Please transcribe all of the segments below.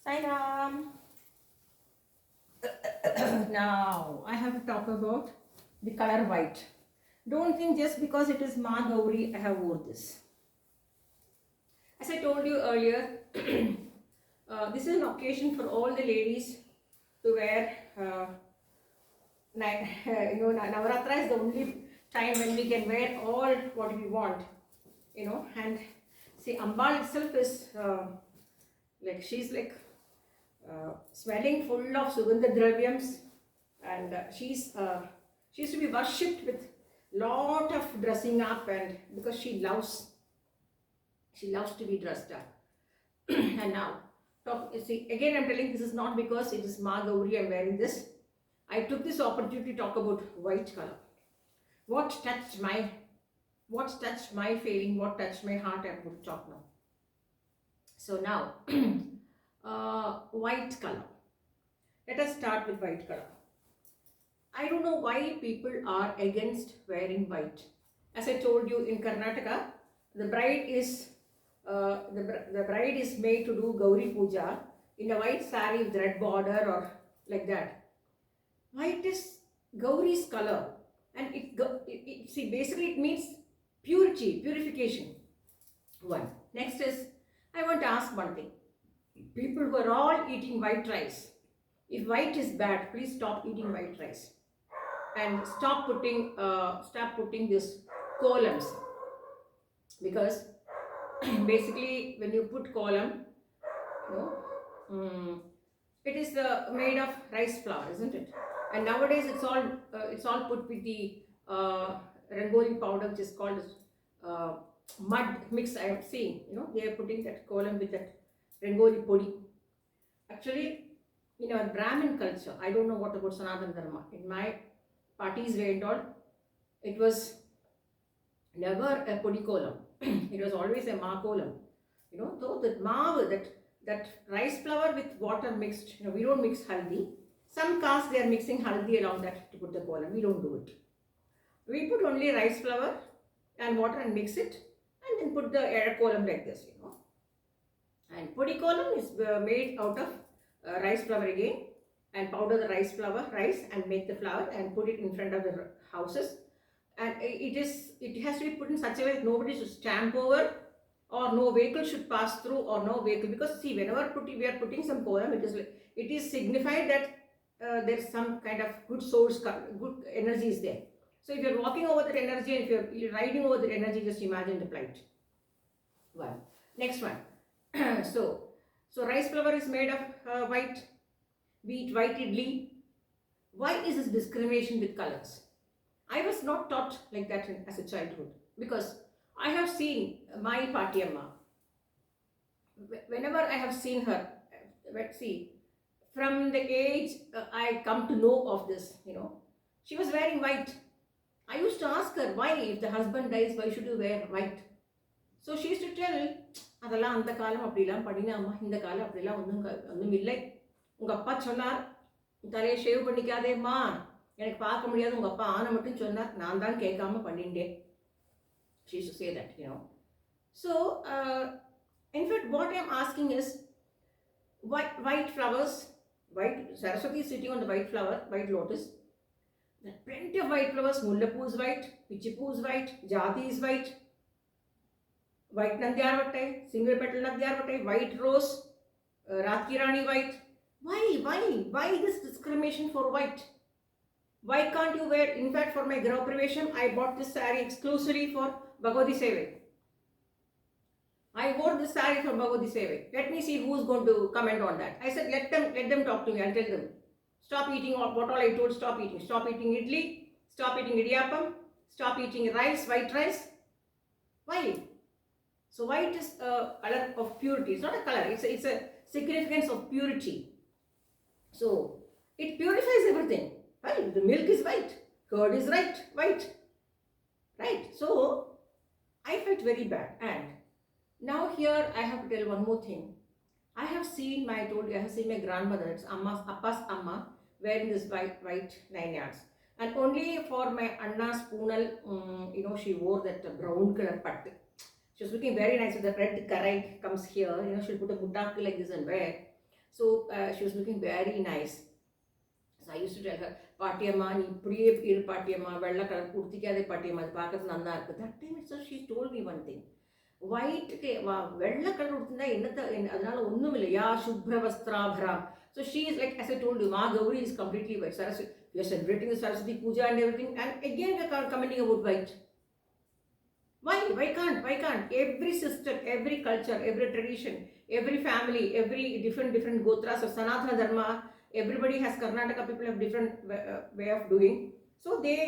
Sainam. Now I have to talk about the color white. Don't think just because it is Ma Gauri I have wore this. As I told you earlier, this is an occasion for all the ladies to wear. Navaratri is the only time when we can wear all what we want. And see, Ambal itself is like she's like smelling full of Sugandha Dravyams, and she used to be worshipped with lot of dressing up, and because she loves to be dressed up. And now, see, again I'm telling this is not because it is Ma Gauri I'm wearing this. I took this opportunity to talk about white color. What touched my feeling, what touched my heart, I'm going to talk now. So now, white color. Let us start with white color. I don't know why people are against wearing white. As I told you, in Karnataka, the bride is made to do Gauri Puja in a white sari with red border or like that. White is Gauri's color, and see, basically it means purity, purification. One. Next is, I want to ask one thing. People who are all eating white rice, if white is bad, please stop eating white rice and stop putting this columns, because basically when you put column, it is made of rice flour, isn't it? And nowadays it's all put with the rangoli powder, which is called mud mix. I have seen, they are putting that column with that rangoli podi. Actually, in our Brahmin culture, I don't know what about Sanatana Dharma. In my parties way and all, it was never a podi kolam. It was always a ma kolam. So that maav, that rice flour with water mixed, we don't mix haldi. Some castes they are mixing haldi along that to put the kolam. We don't do it. We put only rice flour and water and mix it, and then put the air kolam like this, And podi kolam is made out of rice flour again, and powder the rice and make the flour and put it in front of the houses. And it has to be put in such a way that nobody should stamp over, or no vehicle should pass through, or no vehicle, because see, whenever we are putting some kolam, it is signified that there is some kind of good source, good energy is there. So if you are walking over that energy, and if you are riding over that energy, just imagine the plight. One. Next one. So rice flour is made of white. We eat white idli. Why is this discrimination with colors? I was not taught like that as a childhood, because I have seen my Pati Amma. Whenever I have seen her, see, from the age I come to know of this, she was wearing white. I used to ask her, why, if the husband dies, why should you wear white? So she used to tell, அதெல்லாம் அந்த காலம் அப்படிலாம் படினாமா, இந்த காலம் அப்படிலாம் ஒன்றும் இல்லை. உங்கள் அப்பா சொன்னார், தலையை ஷேவ் பண்ணிக்காதேம்மா, எனக்கு பார்க்க முடியாது, உங்கள் அப்பா ஆனை மட்டும் சொன்னார், நான் தான் கேட்காம பண்ணிட்டேன். She used to say that, So, in fact, what I am asking is, white flowers, white, Saraswati is sitting on the white flower, white lotus. There are plenty of white flowers. Mullapu is white, Pichipu is white, Jati is white, white Nandyarvattai, single petal Nandyarvattai, white rose, Ratkirani white. Why this discrimination for white? Why can't you wear? In fact, for my Graha Pravesham, I bought this saree exclusively for Bhagavati Sevai. I wore this saree for Bhagavati Sevai. Let me see who's going to comment on that. I said, let them talk to me. I'll tell them. Stop eating what all I told. Stop eating. Stop eating idli. Stop eating idiyappam. Stop eating rice, white rice. Why? So white is a color of purity. It's not a color. It's a significance of purity. So it purifies everything. Right? The milk is white. Curd is white. Right? So I felt very bad. And now here I have to tell one more thing. I have seen my grandmother, it's Appa's Amma, wearing this white 9 yards. And only for my Anna's Poonal, she wore that brown color pattu. She was looking very nice with the red karai comes here. She'll put a mutaki like this and wear. So she was looking very nice. So I used to tell her, Patiyamma, நீ இப்படியே இரு பாட்டியம்மா, வெள்ளை colour குடுத்திக்காதே பாட்டியம்மா, அது பார்க்கறது நல்லா இருக்கு. That time itself she told me one thing. White வெள்ளை கலர் உடுத்தினா என்னத்த அதனால ஒன்றும் இல்லை. யா சுப்ர வஸ்திராபரம். So she is like, as I told you, Ma Gauri is completely white. Saraswati, we are celebrating the Saraswati Puja and everything, and again we are commenting about white. Why? Why can't? Why can't? Every system, every culture, every tradition, every family, every different gotras of Sanatana Dharma, everybody has Karnataka people have different way of doing. So they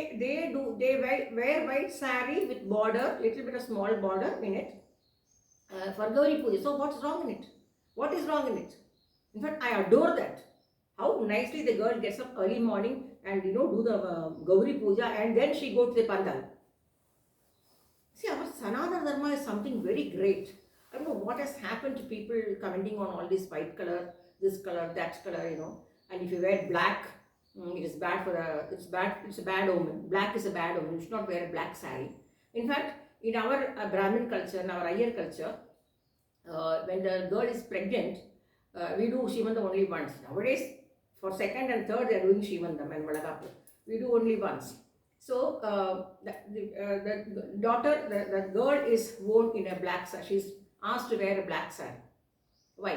wear white sari with border, little bit of small border in it for Gauri Puja. So what's wrong in it? What is wrong in it? In fact, I adore that. How nicely the girl gets up early morning and do the Gauri Puja, and then she go to the pandal. See, our Sanatana Dharma is something very great. I don't know what has happened to people commenting on all this white color, this color, that color, And if you wear black, it is bad for it's a bad omen. Black is a bad omen. You should not wear a black sari. In fact, in our Brahmin culture, in our Iyer culture, when the girl is pregnant, we do Shivandam only once. Nowadays, for second and third, they are doing Shivandam and Malagapu. We do only once. So, the daughter, the girl is worn in a black sari. She is asked to wear a black sari. Why?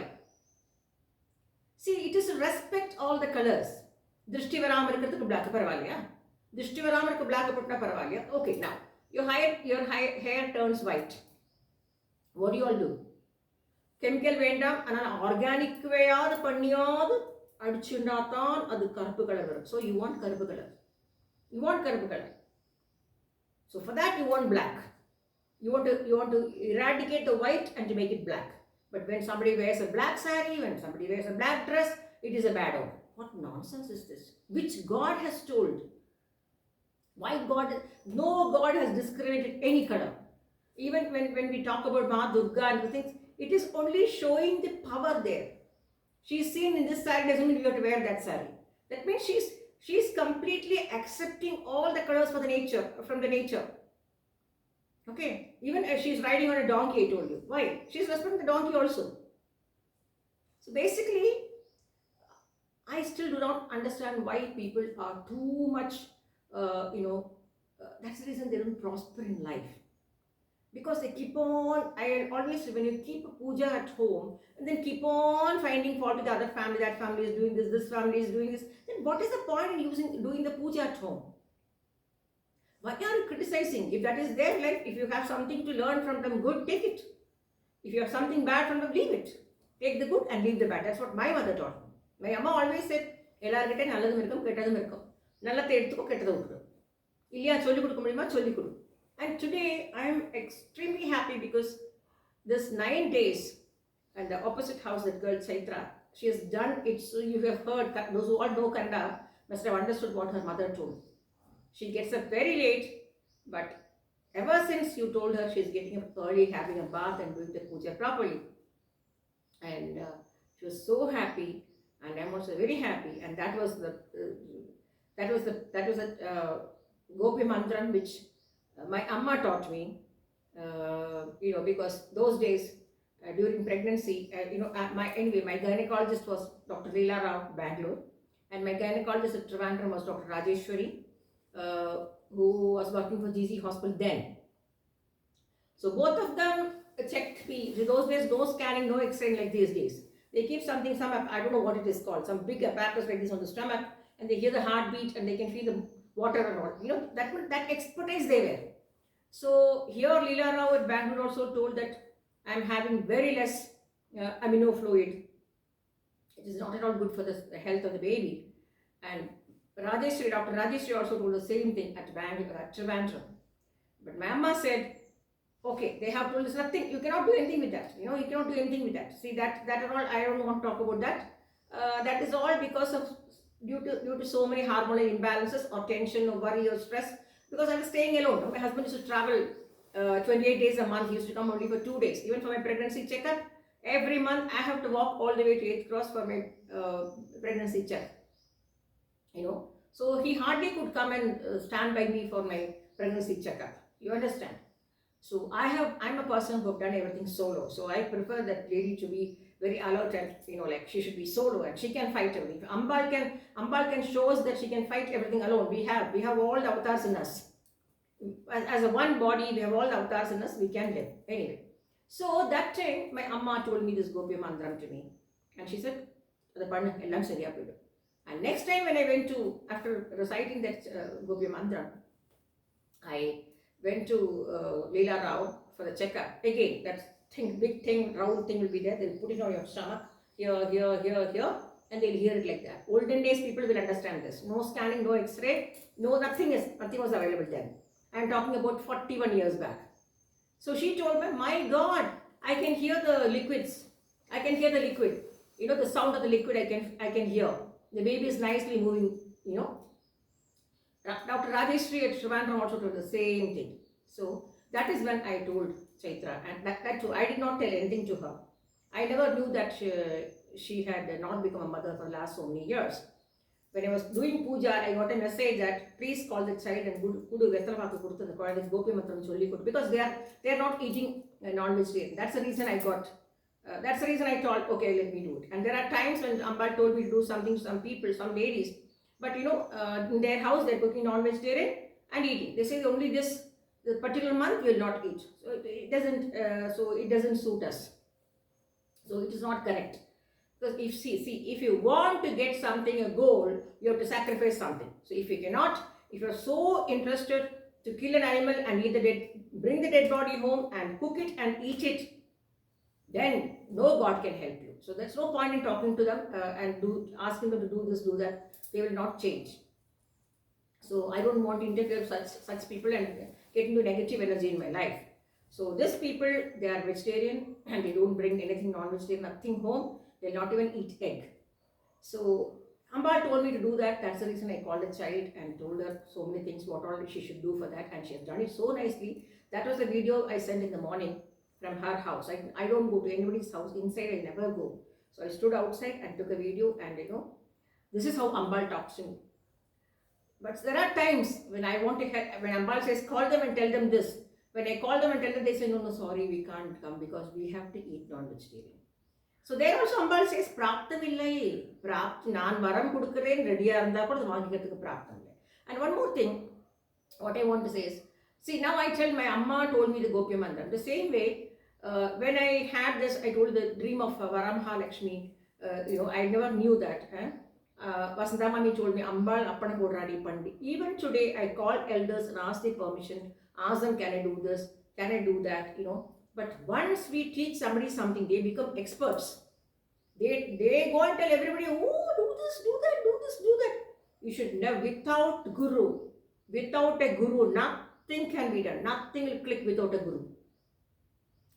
See, it is to respect all the colors. Drishti varam irukradhukku black paravaaliya. Drishti varam irukku black putta paravaaliya. Okay, now your hair turns white. What do you all do? Chemical வேண்டாம், ஆனால் organic வேயாவது பண்ணியாவது அடிச்சுண்டாத்தான் அது கருப்பு colour வரும். So you want கருப்பு colour. You want கருப்பு colour. So for that you want black. You want to eradicate the white and to make it black. But when somebody wears a black saree, when somebody wears a black dress, it is a bad omen. What nonsense is this? Which God has told? Why God? No God has discriminated any color. Even when we talk about Ma Durga and the things, it is only showing the power there. She is seen in this saree, doesn't mean you have to wear that saree. That means she is completely accepting all the colors from the nature. Okay, even as she is riding on a donkey, I told you. Why? She is respecting the donkey also. So basically, I still do not understand why people are too much, that's the reason they don't prosper in life. Because they keep on, when you keep a puja at home, and then keep on finding fault with the other family, that family is doing this family is doing this, then what is the point in doing the puja at home? Why are you criticizing? If that is their life, if you have something to learn from them good, take it. If you have something bad from them, leave it. Take the good and leave the bad. That's what my mother taught me. My amma always said, எல்லார்கிட்ட நல்லதும் இருக்கும் கெட்டதும் இருக்கும், நல்லதை எடுத்துக்கோ கெட்டதை விட்டுடும், இல்லையா சொல்லிக் கொடுக்க முடியுமா சொல்லிக் கொடு. And today I am extremely happy because this 9 days and the opposite house, that girl Chaitra, she has done it. So you have heard, those who all know Kannada must have understood what her mother told. She gets up very late, but ever since you told her, she is getting up early, having a bath and doing the puja properly. And she was so happy, and I am also very happy. And that was the Gopi Mantram which my amma taught me, because those days during pregnancy, my gynecologist was Dr. Leela Rao, Bangalore, and my gynecologist at Trivandrum was Dr. Rajeshwari, who was working for GZ Hospital then. So both of them checked me. In those days, no scanning, no X-ray like these days. They keep I don't know what it is called, some big apparatus like this on the stomach, and they hear the heartbeat and they can feel the water and all. That expertise they were. So here Leela Rao at Bangalore also told that I am having very less amino fluid. It is not at all good for the health of the baby. And Dr. Rajeshwari also told the same thing at Bangalore, at Trivandrum. But my amma said, okay, they have told us nothing, you cannot do anything with that. You cannot do anything with that. See, that at all, I don't want to talk about that. That is all because of due to so many hormonal imbalances or tension or worry or stress. Because I was staying alone. My husband used to travel 28 days a month. He used to come only for 2 days. Even for my pregnancy checkup, every month I have to walk all the way to 8th Cross for my pregnancy check. So he hardly could come and stand by me for my pregnancy checkup. You understand? So I'm a person who have done everything solo. So I prefer that lady to be very alert and like she should be solo and she can fight everything. Ambal can show us that she can fight everything alone. We have all the avatars in us. As a one body, we have all the avatars in us. We can live anyway. So that time, my amma told me this Gopya Mandram to me, and she said, "The panna ellam seriya poidu." And next time when I went to, after reciting that Gopya Mandram, I went to Leela Rao for the checkup. Again, that thing, big thing, round thing will be there. They'll put it on your stomach, here, here, here, here, and they'll hear it like that. Olden days, people will understand this. No scanning, no X-ray, no nothing was available then. I'm talking about 41 years back. So she told me, my God, I can hear the liquids. I can hear the liquid. The sound of the liquid I can hear. The baby is nicely moving, Dr. Rajeshri at Trivandrum also told the same thing. So that is when I told Chaitra, and that too, I did not tell anything to her. I never knew that she had not become a mother for the last so many years. When I was doing puja, I got a message that please call the child and kudu vettalamakku koduthu the koyalukku Gopya Mantram solli kodu, because they are not eating non-vegetarian. That's the reason I got. That's the reason I thought, okay, let me do it. And there are times when Ambal told me to do something to some people, some ladies, but in their house they're cooking non-vegetarian and eating. They say only this particular month you will not eat. So it doesn't suit us. So it is not correct. Because if you want to get something, a goal, you have to sacrifice something. So if you're so interested to kill an animal and bring the dead body home and cook it and eat it, then no God can help you. So there's no point in talking to them and asking them to do this, do that. They will not change. So I don't want to interfere with such people and get into negative energy in my life. So these people, they are vegetarian and they don't bring anything non-vegetarian, nothing home. They'll not even eat egg. So Ambal told me to do that. That's the reason I called the child and told her so many things, what all she should do for that. And she has done it so nicely. That was the video I sent in the morning from her house. I don't go to anybody's house. Inside I never go. So I stood outside and took a video, and this is how Ambal talks to me. But there are times when I want to help, when Ambal says, call them and tell them this. When I call them and tell them, they say, no, sorry, we can't come because we have to eat non-vegetarian. So there also Ambal says, Praptamillai. Naan varam kudukren, ready aranda kodu vaangikkathukku praptamillai. And one more thing, what I want to say is, see, now I tell my Amma told me the Gopya Mandram. The same way, when I had this, I told the dream of Varamha Lakshmi, I never knew that. Vasanta Mami told me, Ambal appana kodadi pandi. Even today, I call elders and ask their permission, ask them, can I do this, can I do that, But once we teach somebody something, they become experts. They go and tell everybody, oh, do this, do that, do this, do that. You should never, without a guru, nothing can be done. Nothing will click without a guru.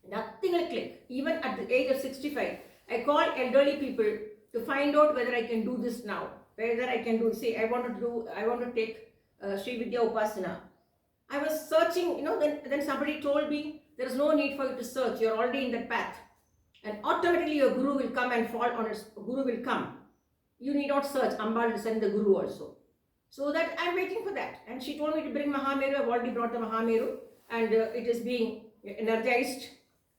Nothing will click. Even at the age of 65, I call elderly people to find out whether I can do this now. Whether I can do, say, I want to take Sri Vidya Upasana. I was searching, then somebody told me, there is no need for you to search. You're already in that path. And automatically your guru will come and fall on its, guru will come. You need not search. Ambal will send the guru also. So that I'm waiting for that. And she told me to bring Mahameru. I've already brought the Mahameru. And it is being energized.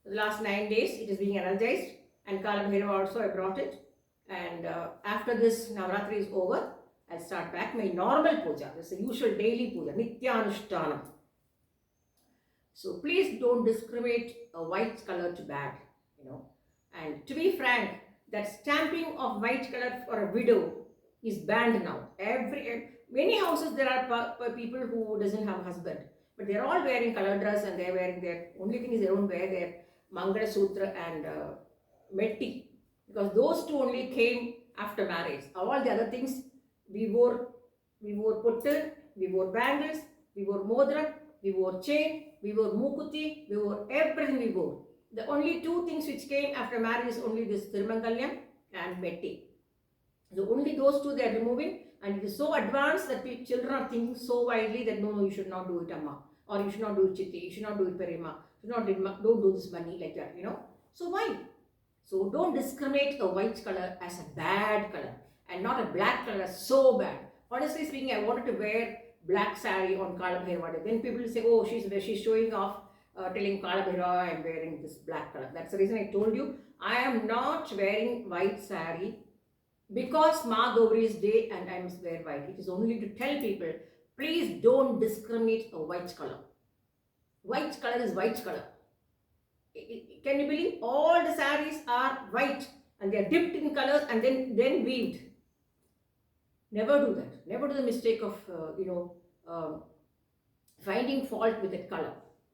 The last 9 days, it is being energized. And Kalabhairava also, I brought it. And after this Navratri is over, I'll start back my normal puja. This is the usual daily puja, Nityanushthanam. So please don't discriminate a white color to bad, And to be frank, that stamping of white color for a widow is banned now. Many houses there are people who doesn't have a husband, but they're all wearing color dress and they're wearing only thing is they don't wear their Mangala Sutra and Metti, because those two only came after marriage. All the other things we wore puttu, we wore bangles, we wore modra, we wore chain, we wore mukuti, we wore everything we wore. The only two things which came after marriage is only this Tirumangalyam and Metti. So only those two they are removing, and it is so advanced that children are thinking so widely that no, you should not do it, Amma, or you should not do it, Chitti, you should not do it, Perima, don't do this bunny like that, So why? So don't discriminate a white color as a bad color and not a black color as so bad. Honestly speaking, I wanted to wear black saree on Kalabhairava. Then people will say, oh, she's showing off, telling Kalabhairava I'm wearing this black color. That's the reason I told you, I am not wearing white sari because Ma Gauri's day and I must wear white. It is only to tell people, please don't discriminate a white color. White color is white color. Can you believe all the saris are white and they are dipped in colors and then weaved? Never do that. Never do the mistake of finding fault with that color.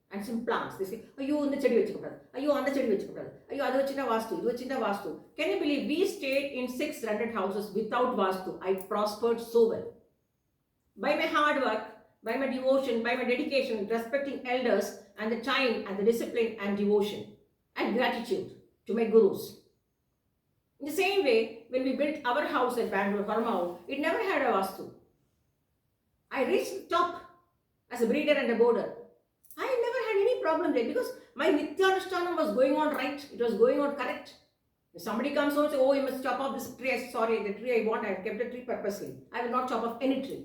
And some plants, they say, ayyo இந்த செடி வெச்சுக்கப்படாது, ஐயோ அந்த செடி வெச்சுக்கப்படாது, ஐயோ அது வெச்சினா vastu, இது வெச்சினா vastu. Can you believe we stayed in 6 rented houses without vastu? I prospered so well. By my hard work, by my devotion, by my dedication, respecting elders and the time and the discipline and devotion and gratitude to my gurus. In the same way, when we built our house at Bangalore, Parmau, it never had a vastu. I reached the top as a breeder and a boarder. I never had any problem there because my Nityanushthanam was going on right. It was going on correct. If somebody comes home and says, oh, you must chop off this tree. Sorry, the tree I want, I have kept the tree purposely. I will not chop off any tree.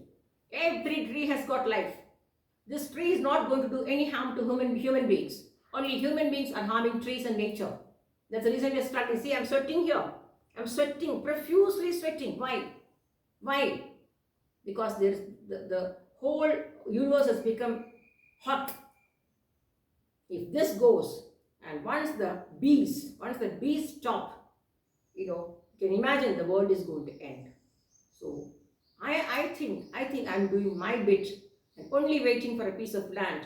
Every tree has got life. This tree is not going to do any harm to human beings. Only human beings are harming trees and nature. That's the reason we are struggling. See, I'm sweating here. I'm sweating, profusely sweating. Why? Why? Because there is the whole universe has become hot. If this goes, and once the bees stop, you can imagine the world is going to end. So I think I'm doing my bit and only waiting for a piece of land,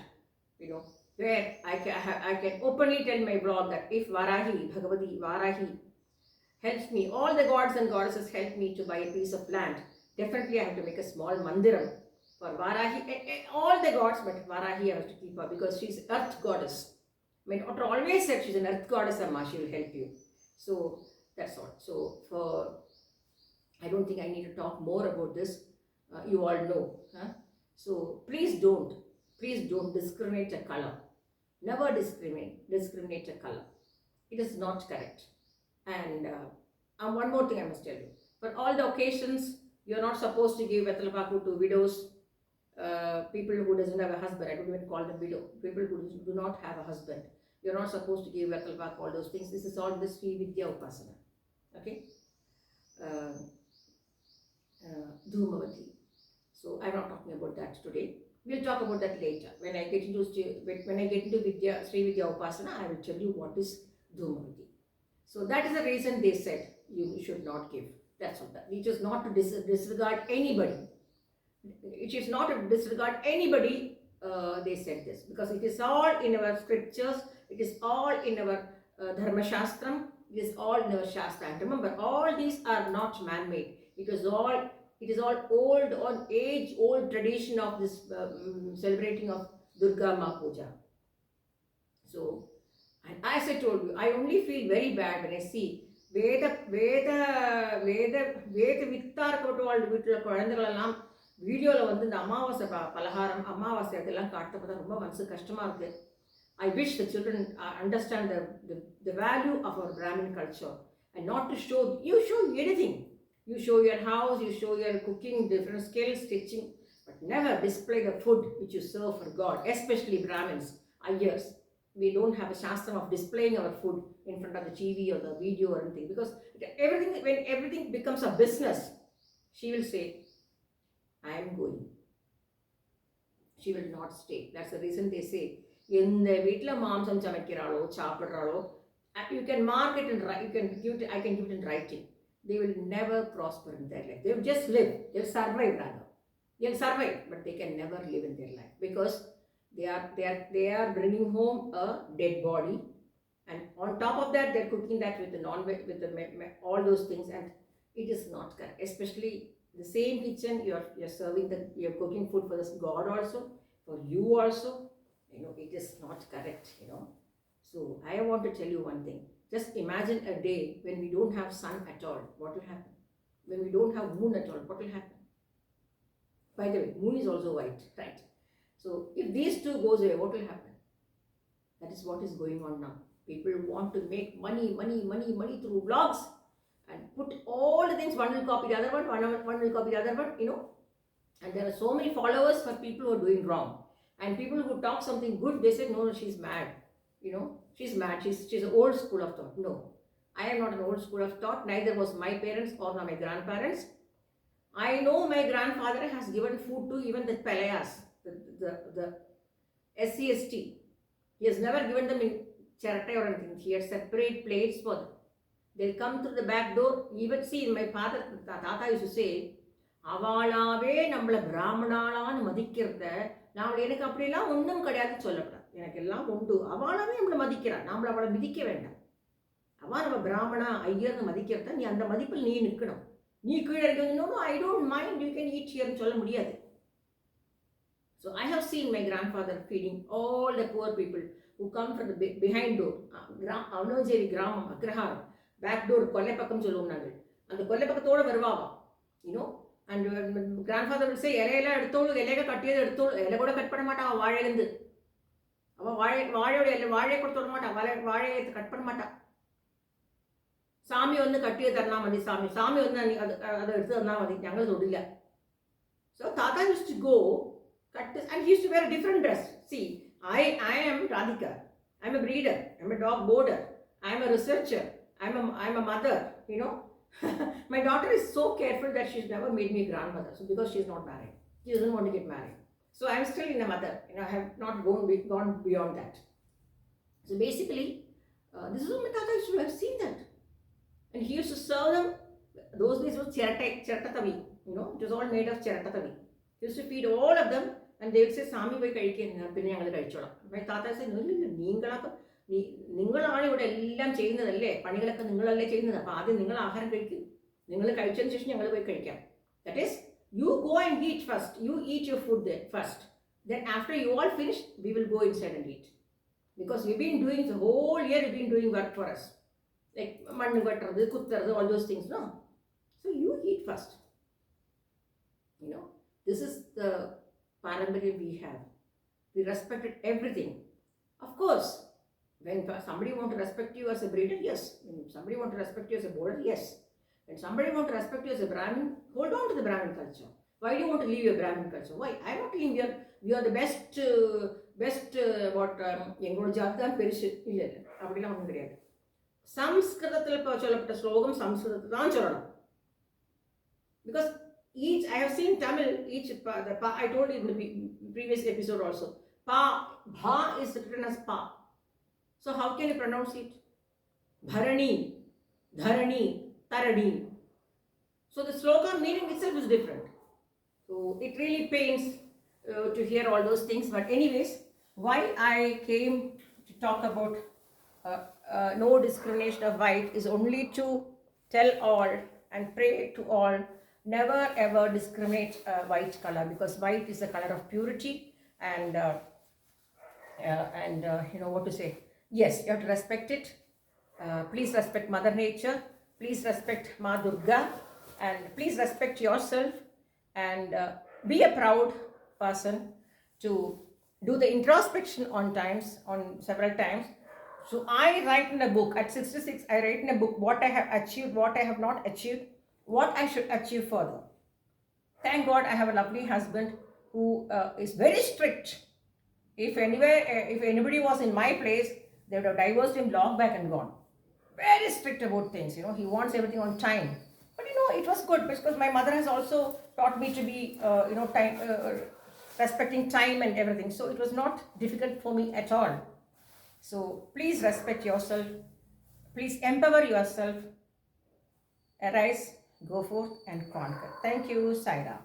where I can openly tell my blog that if Bhagavati Varahi helps me, all the gods and goddesses help me to buy a piece of land, definitely I have to make a small mandiram for Varahi, all the gods, but Varahi I have to keep her because she's earth goddess. My daughter always said she's an earth goddess, Amma, she will help you. So that's all. So I don't think I need to talk more about this. You all know. Huh? So please don't discriminate a color. Never discriminate a color. It is not correct. And one more thing I must tell you. For all the occasions, you're not supposed to give Vettalapaku to widows, people who doesn't have a husband. I don't even call them widow. People who do not have a husband. You're not supposed to give Vettalapaku, all those things. This is all this Sri Vidya Upasana. Okay? Dhumavati. So I'm not talking about that today. We'll talk about that later. When I get into Sri Vidya Upasana, I will tell you what is Dhumavati. So that is the reason they said you should not give. That's all. It is not to disregard anybody. It is not to disregard anybody. They said this because it is all in our scriptures. It is all in our Dharma Shastram. It is all in our Shastra. And remember, all these are not man-made. It is all old tradition of this celebrating of Durga Ma Puja. So, and as I told you, I only feel very bad when I see Veda வித்தார்க்கப்பட்ட வீட்டில் குழந்தைகளெல்லாம் வீடியோவில் வந்து இந்த அமாவாசை பலகாரம் அமாவாசை அதெல்லாம் காட்டப்பதான் ரொம்ப மனசு கஷ்டமாக இருக்குது. I wish the children understand the value of our Brahmin culture and not to show anything. You show your house, you show your cooking, different skills, stitching, but never display the food which you serve for God, especially Brahmins, Ayyars. We don't have a shastra of displaying our food in front of the TV or the video or anything because when everything becomes a business, she will say, I am going. She will not stay. That's the reason they say, இந்த வீட்டில் மாம்சம் சமைக்கிறாளோ சாப்பிட்றாளோ, you can mark it and I can give it in writing. They will never prosper in their life. They will just live. They will survive rather. They will survive, but they can never live in their life because they are bringing home a dead body, and on top of that, they're cooking that with the all those things, and it is not correct. Especially the same kitchen, you're serving you're cooking food for this God also, for you also. It is not correct. So I want to tell you one thing. Just imagine a day when we don't have sun at all. What will happen? When we don't have moon at all, what will happen? By the way, moon is also white, right? So if these two goes away, what will happen? That is what is going on now. People want to make money through vlogs and put all the things. One will copy the other one, one will copy the other one, And there are so many followers for people who are doing wrong. And people who talk something good, they say, no, she's mad. She's mad. She's an old school of thought. No. I am not an old school of thought, neither was my parents or my grandparents. I know my grandfather has given food to even the Palayas, the SCST. He has never given them in charity or anything. He has separate plates for them. They'll come through the back door. Even see, my father, Tata used to say, அவளாவே நம்மளை பிராமணாளான்னு மதிக்கிறத நான் எனக்கு அப்படிலாம் ஒன்றும் கிடையாது சொல்லக்கூடாது. எனக்கு எல்லாம் உண்டு. அவளாவே நம்மளை மதிக்கிறான். நம்மளை அவளை மிதிக்க வேண்டாம். அவள் நம்ம பிராமணா ஐயர்னு மதிக்கிறத நீ அந்த மதிப்பில் நீ நிற்கணும். நீ கீழே இருக்கணும். I don't mind, you can eat ஹியர்னு சொல்ல முடியாது. So I have seen my grandfather feeding all the poor people who come from the behind door. அவனோஜேரி கிராமம், அக்ரஹாரம், பேக் டோர், கொல்லை பக்கம் சொல்லுவோம் நாங்கள். அந்த கொல்லை பக்கத்தோடு வருவாவா, you know. And grandfather will say, இலையெல்லாம் எடுத்தோளு, இலையை கட்டியது எடுத்தோளு, இலை கூட கட் பண்ண மாட்டா அவள் வாழையிலேருந்து. அவள் வாழையோட வாழையை கொடுத்து விட மாட்டா, வாழையை கட் பண்ண மாட்டா. சாமி வந்து கட்டிய தரணா மதி, சாமி வந்து அதை எடுத்து தரணா மதி, ഞങ്ങൾ തൊടില്ല. So Tata used to go cut this, and he used to wear a different dress. See, I am Radhika. I am a breeder. I am a dog boarder. I am a researcher. I am a mother, you know. My daughter is so careful that she's never made me a grandmother. So because she's not married, she doesn't want to get married. So I am still in a mother. You know, I have not gone beyond that. So basically, this is what my Tata used to have seen that, and he used to serve them. Those days was chertatavi. You know, it was all made of chertatavi. He used to feed all of them, and they would say, "Sami boy കഴിക്കാൻ പിന്നെ ഞങ്ങൾ കഴിച്ചോളാം." My Tata said, "No, നിങ്ങളാണ് ഇവിടെ എല്ലാം ചെയ്യുന്നതല്ലേ, പണികളൊക്കെ നിങ്ങളല്ലേ ചെയ്യുന്നത്, അപ്പോൾ ആദ്യം നിങ്ങൾ ആഹാരം കഴിക്കും, നിങ്ങൾ കഴിച്ചതിന് ശേഷം ഞങ്ങൾ പോയി കഴിക്കാം. That is, you go and eat first, you eat your food first, then after you all finish we will go inside and eat. Because you been doing the whole year, you been doing work for us, like മണ്ണ് കട്ടുறது, കുത്തുறது, all those things, no? So you eat first. You know, this is the paramparya we have. We respected everything. Of course, when somebody want to respect you as a breeder, yes. When somebody want to respect you as a boarder, yes. When somebody want to respect you as a Brahmin, hold on to the Brahmin culture. Why do you want to leave your Brahmin culture? Why? I am not leaving here. We are the best what எங்களோட ஜாதி தான் பெருசு இல்லை, அப்படிலாம் ஒன்றும் கிடையாது. சம்ஸ்கிருதத்தில் இப்போ சொல்லப்பட்ட ஸ்லோகம் சம்ஸ்கிருதத்தை தான் சொல்லணும். Because each, I have seen Tamil, each I told you in the previous episode also, bha is written as pa. So how can you pronounce it? Bharani, dharani, tarani. So the sloka meaning itself is different. So it really pains to hear all those things. But anyways, why I came to talk about no discrimination of white is only to tell all and pray to all, never ever discriminate white color, because white is the color of purity, and you know what to say. Yes, you have to respect it. Please respect Mother Nature. Please respect Ma Durga, and please respect yourself, and be a proud person to do the introspection on several times. So I write in a book at 66. I write in a book what I have achieved, what I have not achieved, what I should achieve further. Thank God I have a lovely husband who is very strict. If anybody was in my place, they would have divorced him long back and gone. Very strict about things, you know. He wants everything on time. But you know, it was good because my mother has also taught me to be, you know, time, respecting time and everything. So it was not difficult for me at all. So please respect yourself. Please empower yourself. Arise, go forth and conquer. Thank you, Sai Ram.